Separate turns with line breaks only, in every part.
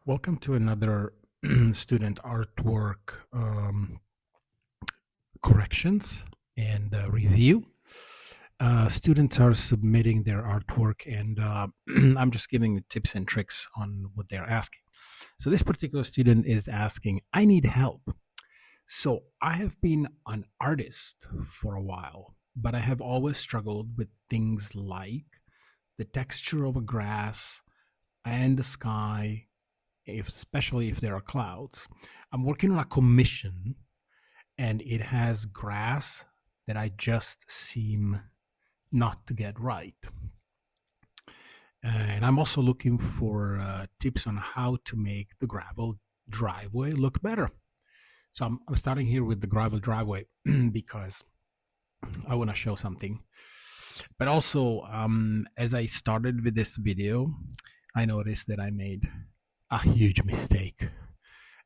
Welcome to another student artwork corrections and review. Students are submitting their artwork, and I'm just giving tips and tricks on what they're asking. So, this particular student is asking, I need help. So, I have been an artist for a while, but I have always struggled with things like the texture of a grass and the sky, especially if there are clouds. I'm working on a commission and it has grass that I just seem not to get right. And I'm also looking for tips on how to make the gravel driveway look better. So I'm starting here with the gravel driveway because I want to show something. But also, as I started with this video, I noticed that I made a huge mistake,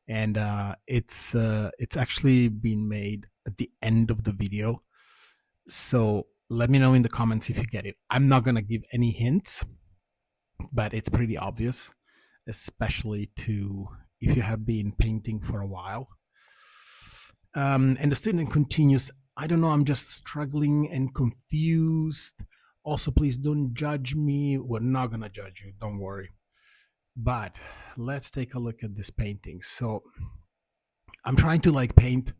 and it's actually been made at the end of the video. So let me know in the comments if you get it. I'm not gonna give any hints, but it's pretty obvious, especially to if you have been painting for a while. And the student continues, I don't know, I'm just struggling and confused. Also, please don't judge me. We're not gonna judge you, don't worry. But let's take a look at this painting. So I'm trying to like paint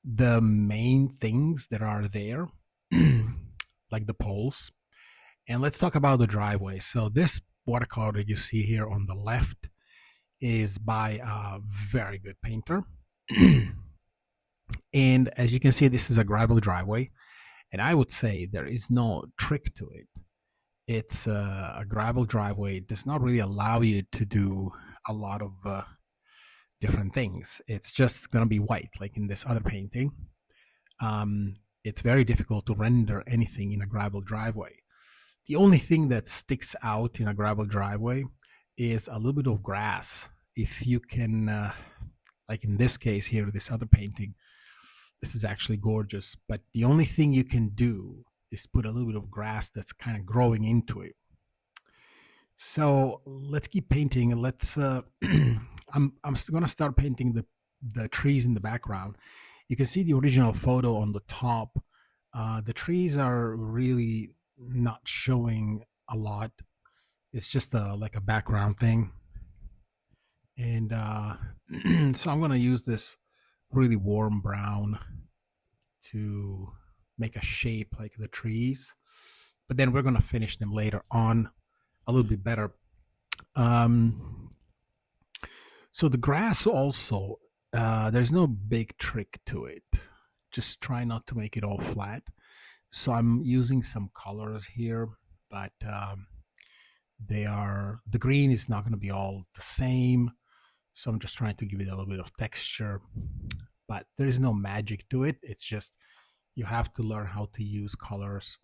the main things that are there, like the poles. And let's talk about the driveway. So this watercolor that you see here on the left is by a very good painter. And as you can see, this is a gravel driveway. And I would say there is no trick to it. It's a gravel driveway. It does not really allow you to do a lot of different things. It's just going to be white, like in this other painting. It's very difficult to render anything in a gravel driveway. The only thing that sticks out in a gravel driveway is a little bit of grass. If you can, like in this case here, this other painting, this is actually gorgeous. But the only thing you can do is put a little bit of grass that's kind of growing into it. So let's keep painting, and let's. I'm still gonna start painting the trees in the background. You can see the original photo on the top. The trees are really not showing a lot. It's just like a background thing, and so I'm gonna use this really warm brown to make a shape like the trees, but then we're gonna finish them later on a little bit better. Um, so the grass also, there's no big trick to it. Just try not to make it all flat. So I'm using some colors here, but the green is not going to be all the same. So I'm just trying to give it a little bit of texture, but there is no magic to it. It's just you have to learn how to use colors,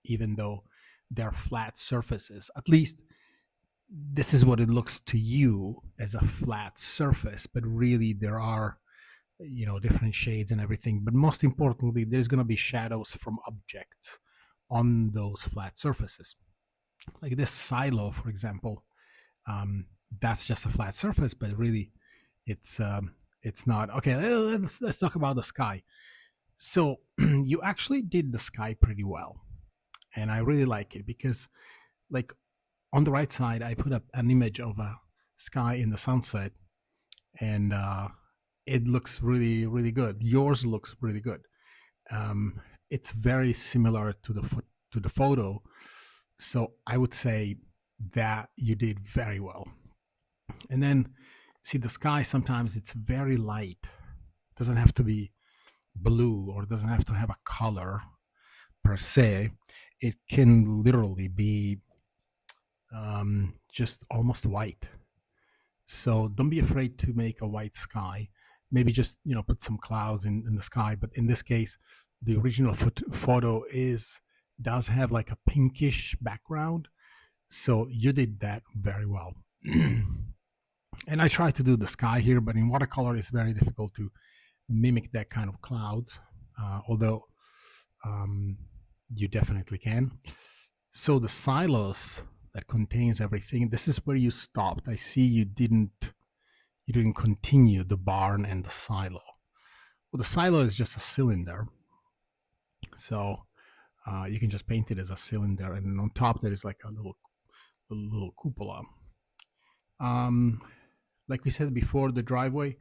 even though they're flat surfaces. At least this is what it looks to you as a flat surface, but really there are different shades and everything. But most importantly, there's going to be shadows from objects on those flat surfaces, like this silo, for example. That's just a flat surface, but really it's not. Okay, let's talk about the sky. So you actually did the sky pretty well, and I really like it because, like, on the right side, I put up an image of a sky in the sunset, and it looks really, really good. Yours looks really good. It's very similar to the photo, so I would say that you did very well. And then see the sky. Sometimes it's very light. It doesn't have to be blue or doesn't have to have a color per se. It can literally be just almost white. So don't be afraid to make a white sky. Maybe just put some clouds in the sky. But in this case, the original photo does have like a pinkish background. So you did that very well. And I tried to do the sky here, but in watercolor it's very difficult to mimic that kind of clouds, although you definitely can. So the silos that contains everything. This is where you stopped. I see you didn't continue the barn and the silo. Well, the silo is just a cylinder, so you can just paint it as a cylinder, and then on top there is like a little cupola. Um, like we said before, the driveway.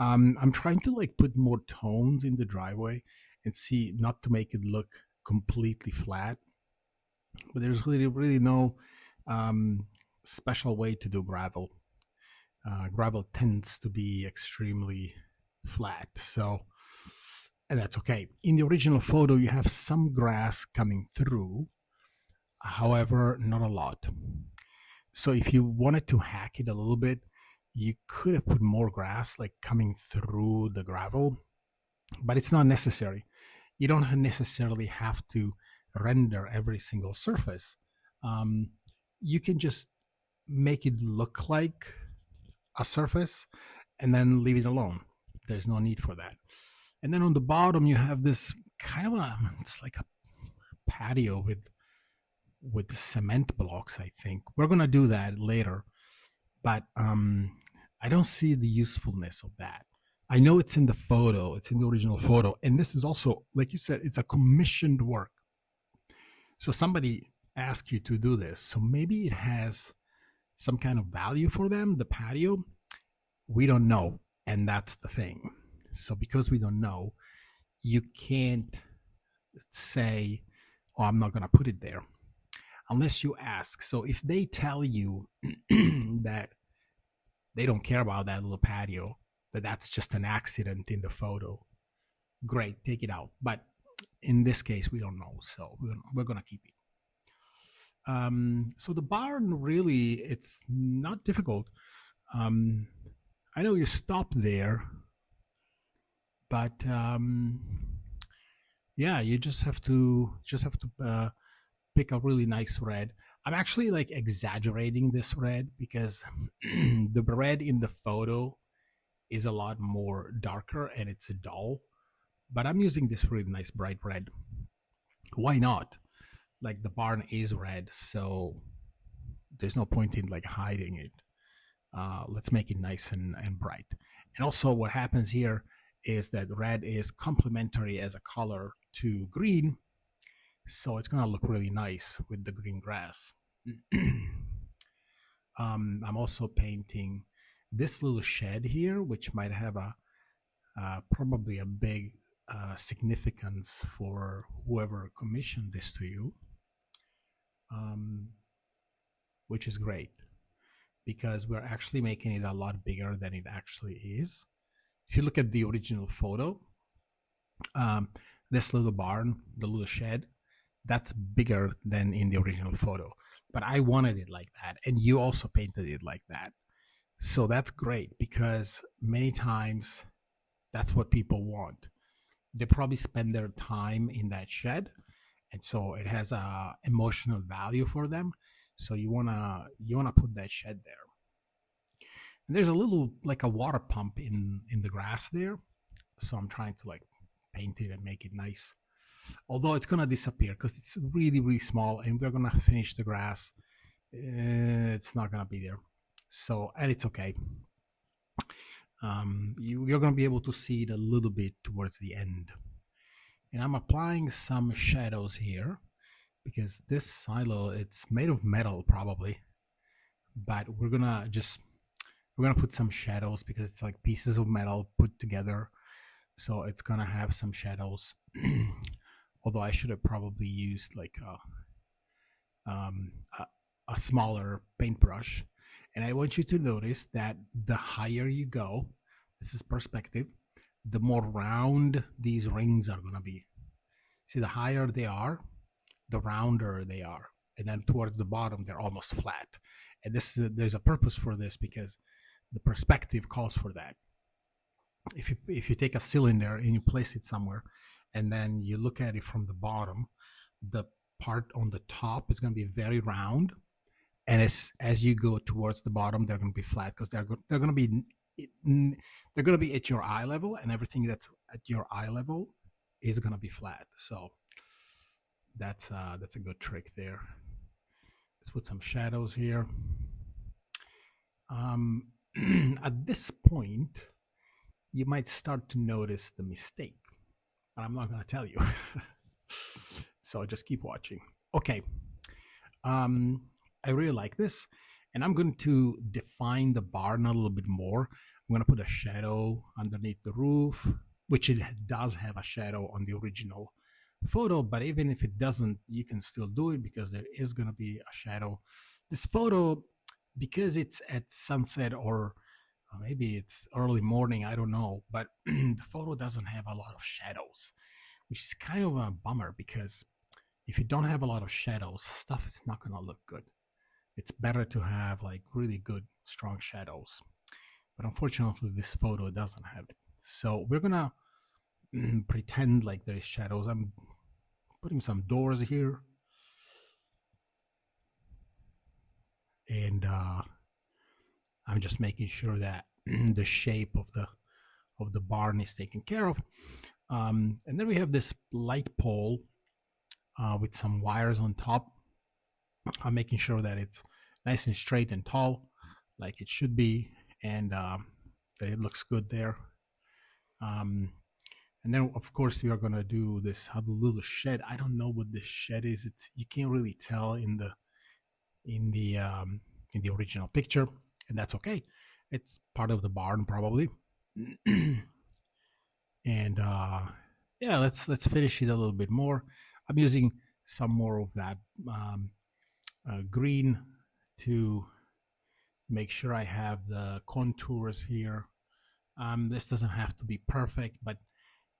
I'm trying to like put more tones in the driveway and see not to make it look completely flat, but there's really no um, special way to do gravel. Gravel tends to be extremely flat, so and that's okay. In the original photo, you have some grass coming through, however, not a lot. So if you wanted to hack it a little bit, you could have put more grass like coming through the gravel, but it's not necessary. You don't necessarily have to render every single surface. Um, you can just make it look like a surface and then leave it alone. There's no need for that. And then on the bottom, you have this kind of it's like a patio with cement blocks. I think we're gonna do that later, but I don't see the usefulness of that. I know it's in the photo, it's in the original photo, and this is also, like you said, it's a commissioned work. So somebody asked you to do this, so maybe it has some kind of value for them. The patio, we don't know, and that's the thing. So because we don't know, you can't say, "Oh, I'm not gonna put it there," unless you ask. So if they tell you that they don't care about that little patio, that that's just an accident in the photo, great, take it out. But in this case, we don't know, so we're gonna keep it. So the barn, really, it's not difficult. Um, I know you stop there, but yeah, you just have to pick a really nice red. I'm actually like exaggerating this red because the red in the photo is a lot more darker and it's dull. But I'm using this really nice bright red. Why not? Like the barn is red, so there's no point in like hiding it. Let's make it nice and bright. And also, what happens here is that red is complementary as a color to green, so it's gonna look really nice with the green grass. I'm also painting this little shed here, which might have a probably a big significance for whoever commissioned this to you, um, which is great because we're actually making it a lot bigger than it actually is. If you look at the original photo, um, this little barn, the little shed, that's bigger than in the original photo. But I wanted it like that, and you also painted it like that. So that's great because many times that's what people want. They probably spend their time in that shed, and so it has a emotional value for them. So you wanna put that shed there. And there's a little like a water pump in the grass there, so I'm trying to like paint it and make it nice. Although it's gonna disappear because it's really small, and we're gonna finish the grass. It's not gonna be there. So and it's okay. You're gonna be able to see it a little bit towards the end. And I'm applying some shadows here because this silo, it's made of metal probably, but we're gonna put some shadows because it's like pieces of metal put together, so it's gonna have some shadows. Although I should have probably used like um, a, a smaller paintbrush. And I want you to notice that the higher you go, this is perspective, the more round these rings are going to be. See, the higher they are, the rounder they are. And then towards the bottom, they're almost flat. And there's a purpose for this because the perspective calls for that. If you take a cylinder and you place it somewhere, and then you look at it from the bottom, the part on the top is going to be very round, and as you go towards the bottom, they're going to be flat because they're going to be at your eye level, and everything that's at your eye level is going to be flat. So that's a good trick there. Let's put some shadows here. Um, at this point, you might start to notice the mistake, but I'm not going to tell you. So just keep watching. Okay. I really like this, and I'm going to define the barn a little bit more. I'm going to put a shadow underneath the roof, which it does have a shadow on the original photo, but even if it doesn't, you can still do it because there is going to be a shadow. This photo, because it's at sunset or maybe it's early morning, I don't know, but the photo doesn't have a lot of shadows, which is kind of a bummer because if you don't have a lot of shadows, stuff is not going to look good. It's better to have like really good, strong shadows. But unfortunately, this photo doesn't have it. So we're going to pretend like there is shadows. I'm putting some doors here. And I'm just making sure that the shape of the barn is taken care of. And then we have this light pole with some wires on top. I'm making sure that it's nice and straight and tall, like it should be, and that it looks good there. And then, of course, we are gonna do this little shed. I don't know what this shed is. It's you can't really tell in the in the um, in the original picture, and that's okay. It's part of the barn probably. And yeah, let's finish it a little bit more. I'm using some more of that green to make sure I have the contours here. This doesn't have to be perfect, but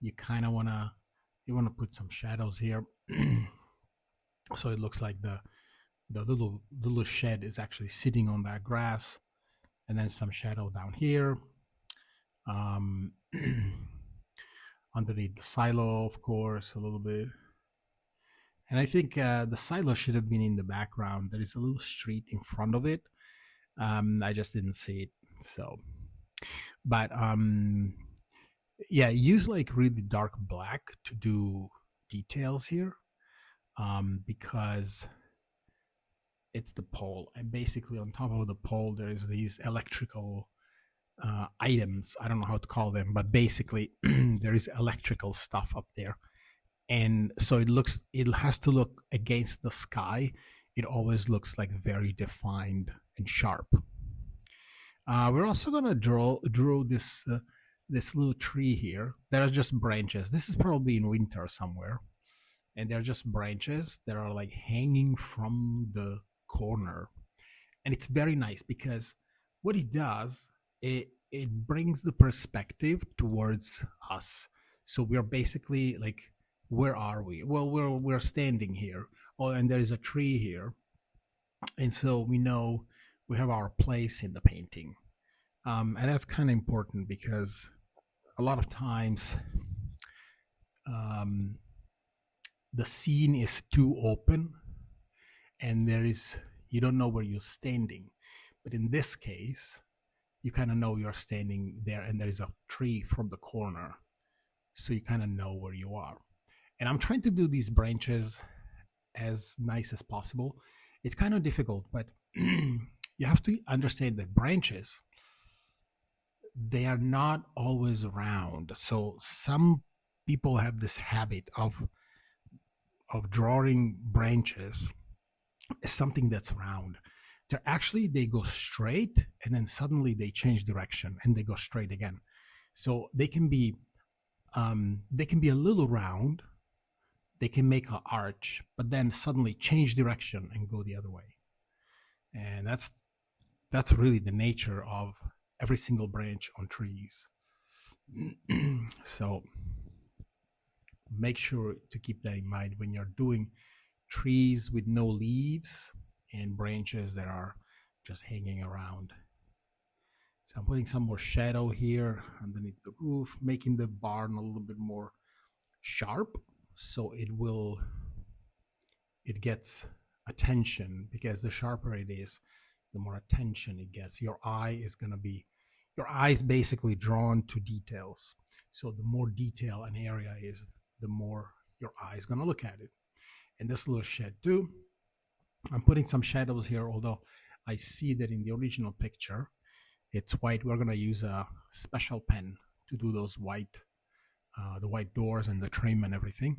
you kind of wanna put some shadows here, so it looks like the little shed is actually sitting on that grass, and then some shadow down here. Um, underneath the silo, of course, a little bit. And I think the silo should have been in the background. There is a little street in front of it. I just didn't see it. So, but yeah, use like really dark black to do details here, because it's the pole, and basically on top of the pole there's these electrical items. I don't know how to call them, but basically there is electrical stuff up there, and so it has to look against the sky. It always looks like very defined and sharp. We're also gonna draw this little tree here. There are just branches. This is probably in winter somewhere, and they're just branches that are like hanging from the corner, and it's very nice because what it does, it brings the perspective towards us. So we're basically like, where are we? Well, we're standing here. Oh, and there is a tree here, and so we know we have our place in the painting. And that's kind of important because a lot of times um, the scene is too open, and you don't know where you're standing. But in this case, you kind of know you're standing there, and there is a tree from the corner, so you kind of know where you are. And I'm trying to do these branches as nice as possible. It's kind of difficult, but you have to understand that branches, they are not always round. So some people have this habit of drawing branches as something that's round. They go straight, and then suddenly they change direction and they go straight again. So they can be a little round. They can make an arch, but then suddenly change direction and go the other way. And that's really the nature of every single branch on trees. So make sure to keep that in mind when you're doing trees with no leaves and branches that are just hanging around. So I'm putting some more shadow here underneath the roof, making the barn a little bit more sharp, so it gets attention, because the sharper it is, the more attention it gets. Your eye is basically drawn to details. So the more detail an area is, the more your eye is going to look at it. And this little shed too, I'm putting some shadows here, although I see that in the original picture it's white. We're going to use a special pen to do those white, the white doors and the trim and everything.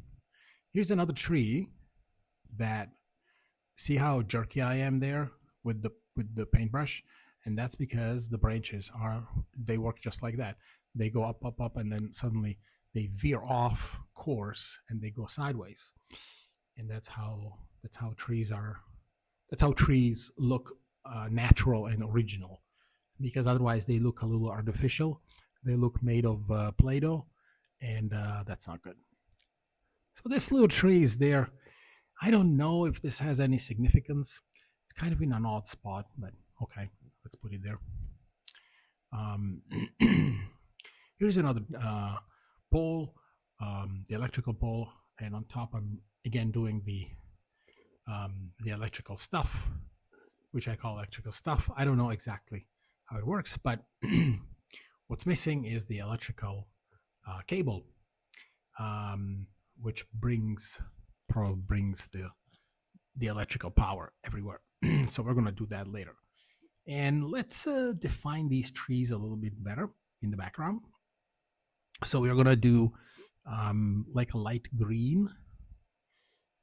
Here's another tree that, see how jerky I am there with the paintbrush, and that's because the branches are, they work just like that. They go up, up, up, and then suddenly they veer off course and they go sideways, and that's how trees are. That's how trees look natural and original, because otherwise they look a little artificial. They look made of Play-Doh, and that's not good. So this little tree is there. I don't know if this has any significance. It's kind of in an odd spot, but okay, let's put it there. Um, here's another pole, the electrical pole, and on top I'm again doing the electrical stuff, which I call electrical stuff. I don't know exactly how it works, but what's missing is the electrical cable, which probably brings the electrical power everywhere. So we're going to do that later. And let's define these trees a little bit better in the background. So we're going to do like a light green.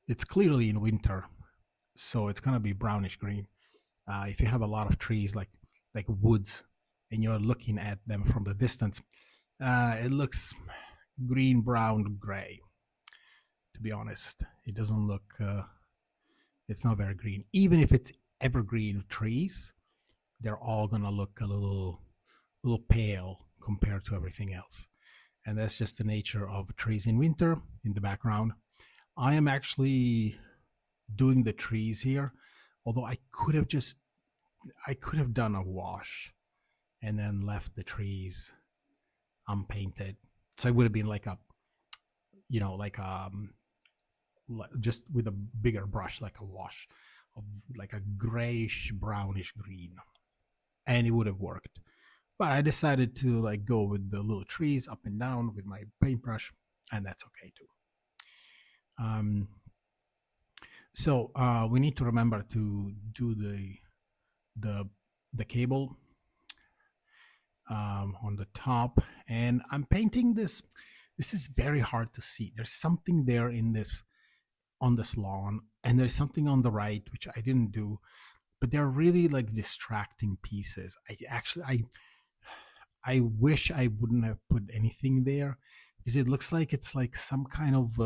It's clearly in winter, so it's going to be brownish green. If you have a lot of trees like woods and you're looking at them from the distance, it looks green, brown, gray. To be honest, it doesn't look, it's not very green. Even if it's evergreen trees, they're all gonna look a little pale compared to everything else. And that's just the nature of trees in winter. In the background, I am actually doing the trees here, although I could have done a wash and then left the trees unpainted. So it would have been like a, like just with a bigger brush, like a wash of like a grayish brownish green, and it would have worked. But I decided to like go with the little trees up and down with my paintbrush, and that's okay too. So we need to remember to do the cable on the top, and I'm painting this. This is very hard to see. There's something there in this, on this lawn, and there's something on the right which I didn't do, but they're really like distracting pieces. I wish I wouldn't have put anything there, because it looks like it's like some kind of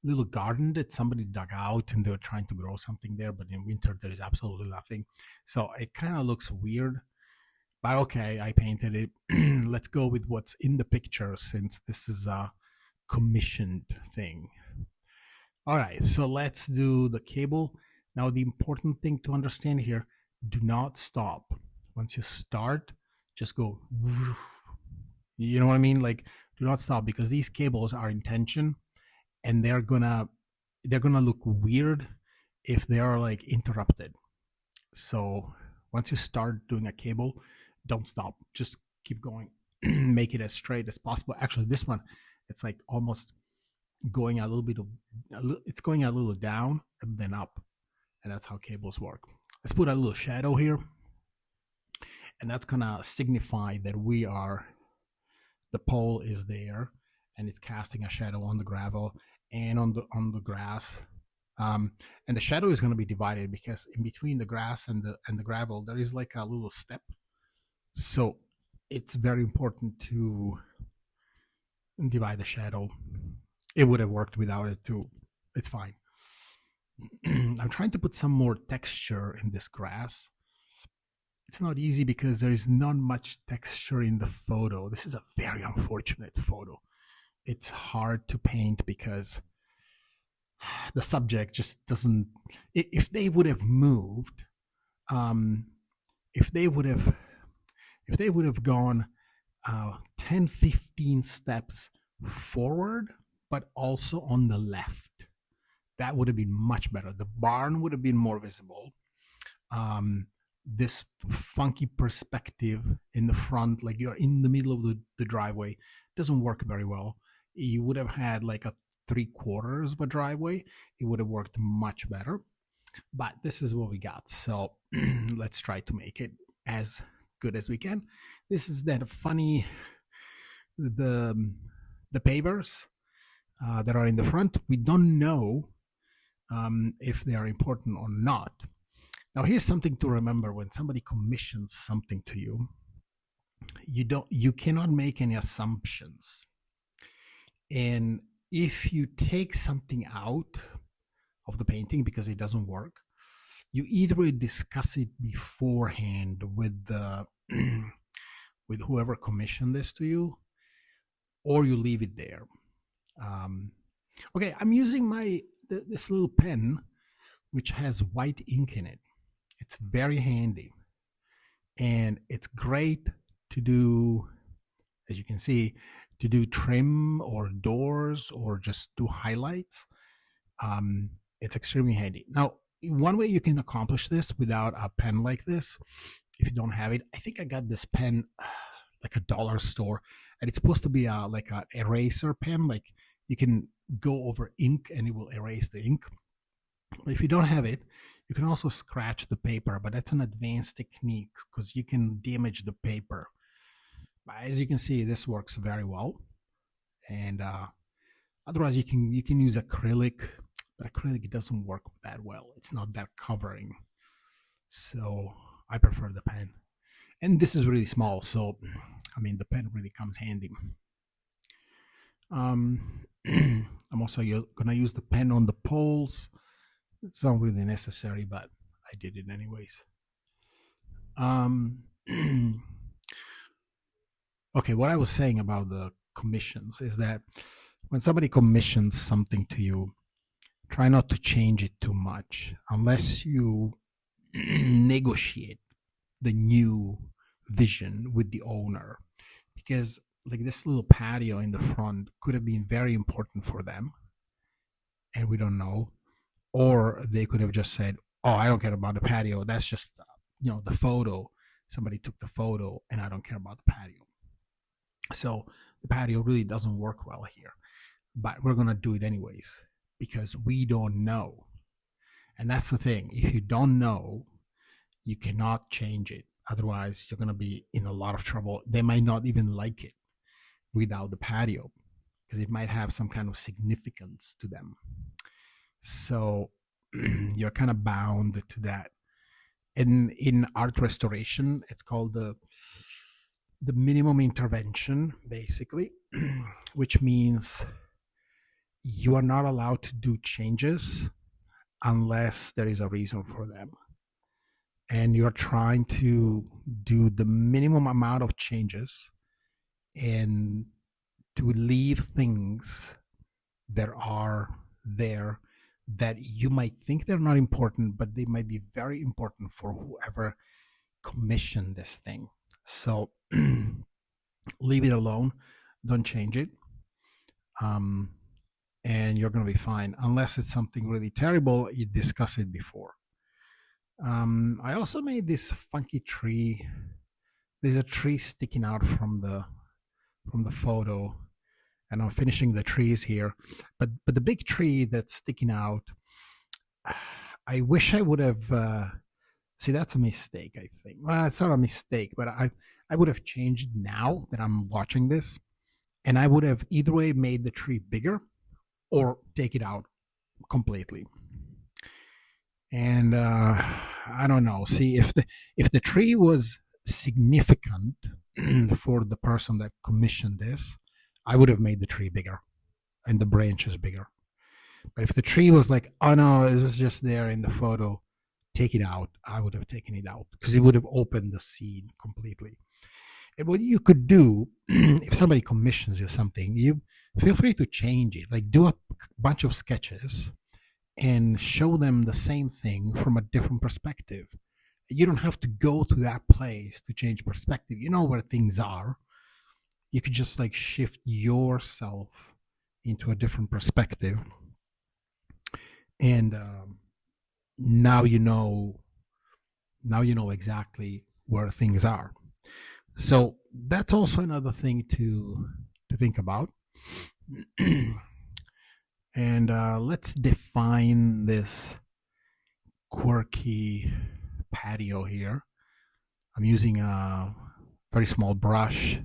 little garden that somebody dug out and they were trying to grow something there, but in winter there is absolutely nothing. So it kind of looks weird. But okay, I painted it. Let's go with what's in the picture, since this is a commissioned thing. All right, so let's do the cable. Now, the important thing to understand here, do not stop. Once you start, just go. You know what I mean? Like, do not stop, because these cables are in tension, and they're gonna look weird if they are like interrupted. So once you start doing a cable, don't stop. Just keep going. Make it as straight as possible. Actually, this one, it's like almost going a little bit of, it's going a little down and then up, and that's how cables work. Let's put a little shadow here, and that's gonna signify that the pole is there, and it's casting a shadow on the gravel and on the grass. And the shadow is going to be divided because in between the grass and the gravel there is like a little step. So it's very important to divide the shadow. It would have worked without it too. It's fine. I'm trying to put some more texture in this grass. It's not easy because there is not much texture in the photo. This is a very unfortunate photo. It's hard to paint because the subject just doesn't. If they would have moved, if they would have gone 10, 15 steps forward, but also on the left, that would have been much better. The barn would have been more visible. This funky perspective in the front, like you're in the middle of the driveway, doesn't work very well. You would have had like a 3/4 of a driveway. It would have worked much better. but this is what we got. So let's try to make it as good as we can. This is that funny the the papers that are in the front. We don't know if they are important or not. Now, here's something to remember: when somebody commissions something to you, you cannot make any assumptions. And if you take something out of the painting because it doesn't work, you either discuss it beforehand with the with whoever commissioned this to you, or you leave it there. Um, okay, I'm using this little pen, which has white ink in it. It's very handy, and it's great to do, as you can see, to do trim or doors or just do highlights. It's extremely handy. Now, one way you can accomplish this without a pen like this, if you don't have it, I think I got this pen like a dollar store, and it's supposed to be like an eraser pen. Like you can go over ink and it will erase the ink. But if you don't have it, you can also scratch the paper, but that's an advanced technique because you can damage the paper. But as you can see, this works very well. And otherwise, you can use acrylic, but acrylic doesn't work that well. It's not that covering. So I prefer the pen. And this is really small, so I mean the pen really comes handy. I'm also gonna use the pen on the poles. It's not really necessary, but I did it anyways. Okay, what I was saying about the commissions is that when somebody commissions something to you, try not to change it too much unless you negotiate the new vision with the owner, because like this little patio in the front could have been very important for them and we don't know, or they could have just said, oh, I don't care about the patio, that's just the photo, somebody took the photo and I don't care about the patio. So the patio really doesn't work well here, but we're going to do it anyways because we don't know. And that's the thing, if you don't know, you cannot change it. Otherwise, you're going to be in a lot of trouble. They might not even like it without the patio because it might have some kind of significance to them. So you're kind of bound to that. In art restoration, it's called the minimum intervention, basically, which means you are not allowed to do changes unless there is a reason for them. And you're trying to do the minimum amount of changes and to leave things that are there that you might think they're not important, but they might be very important for whoever commissioned this thing. So leave it alone, don't change it, and you're going to be fine. Unless it's something really terrible, you discuss it before. I also made this funky tree. There's a tree sticking out from the photo, and I'm finishing the trees here. But the big tree that's sticking out, I wish I would have. See, that's a mistake, I think. Well, it's not a mistake, but I would have changed now that I'm watching this, and I would have either way made the tree bigger or take it out completely. And I don't know. See, if the tree was significant for the person that commissioned this, I would have made the tree bigger and the branches bigger. But if the tree was like, oh no, it was just there in the photo, take it out, I would have taken it out because it would have opened the scene completely. And what you could do, if somebody commissions you something, you feel free to change it. Like do a bunch of sketches and show them the same thing from a different perspective. You don't have to go to that place to change perspective. You know where things are. You could just like shift yourself into a different perspective. And now you know exactly where things are. So that's also another thing to think about. And let's define this quirky patio here. I'm using a very small brush,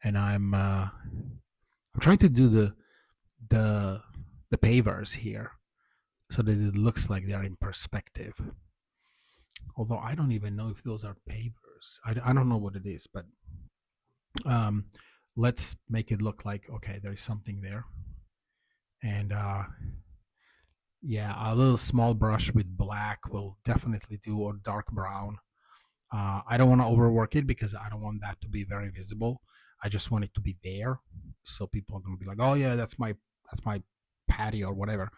and I'm trying to do the the pavers here so that it looks like they're in perspective. Although I don't even know if those are pavers. I don't know what it is, but um, let's make it look like, okay, there is something there. And yeah, a little small brush with black will definitely do, or dark brown. I don't want to overwork it because I don't want that to be very visible. I just want it to be there, so people are going to be like, "Oh yeah, that's my patio or whatever."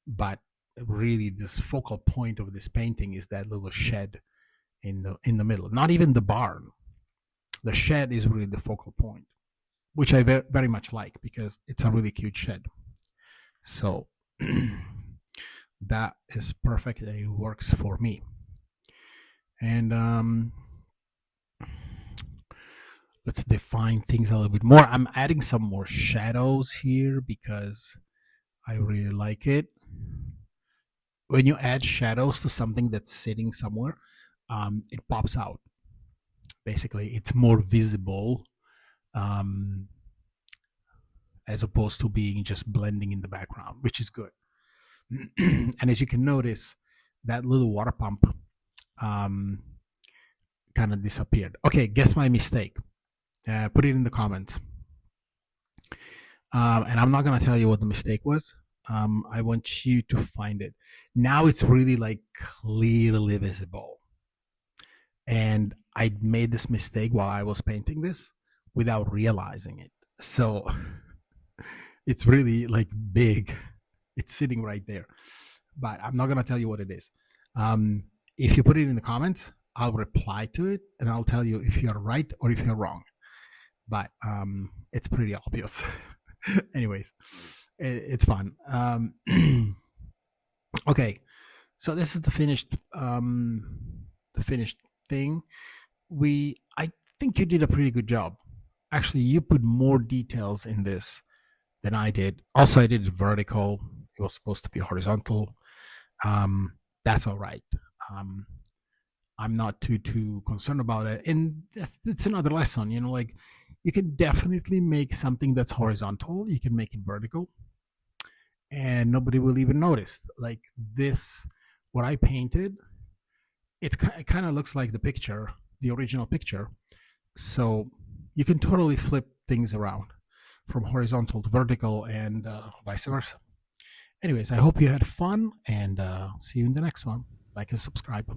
But really, this focal point of this painting is that little shed in the middle. Not even the barn. The shed is really the focal point, which I very much like because it's a really cute shed. So that is perfect. It works for me. And let's define things a little bit more. I'm adding some more shadows here because I really like it. When you add shadows to something that's sitting somewhere, it pops out. Basically, it's more visible, um, as opposed to being just blending in the background, which is good. And as you can notice, that little water pump um, kind of disappeared. Okay, guess my mistake. Put it in the comments. And I'm not going to tell you what the mistake was. I want you to find it. Now it's really like clearly visible. And I made this mistake while I was painting this without realizing it. So it's really like big. It's sitting right there. But I'm not going to tell you what it is. If you put it in the comments, I'll reply to it and I'll tell you if you're right or if you're wrong. But it's pretty obvious. Anyways, it's fun. Okay, so this is the finished thing. I think you did a pretty good job. Actually, you put more details in this than I did. Also, I did it vertical. It was supposed to be horizontal. That's all right. I'm not too concerned about it, and it's another lesson. Like you can definitely make something that's horizontal. You can make it vertical, and nobody will even notice. Like this, what I painted, it kind of looks like the picture, the original picture. So you can totally flip things around from horizontal to vertical and vice versa. Anyways, I hope you had fun, and see you in the next one. Like and subscribe.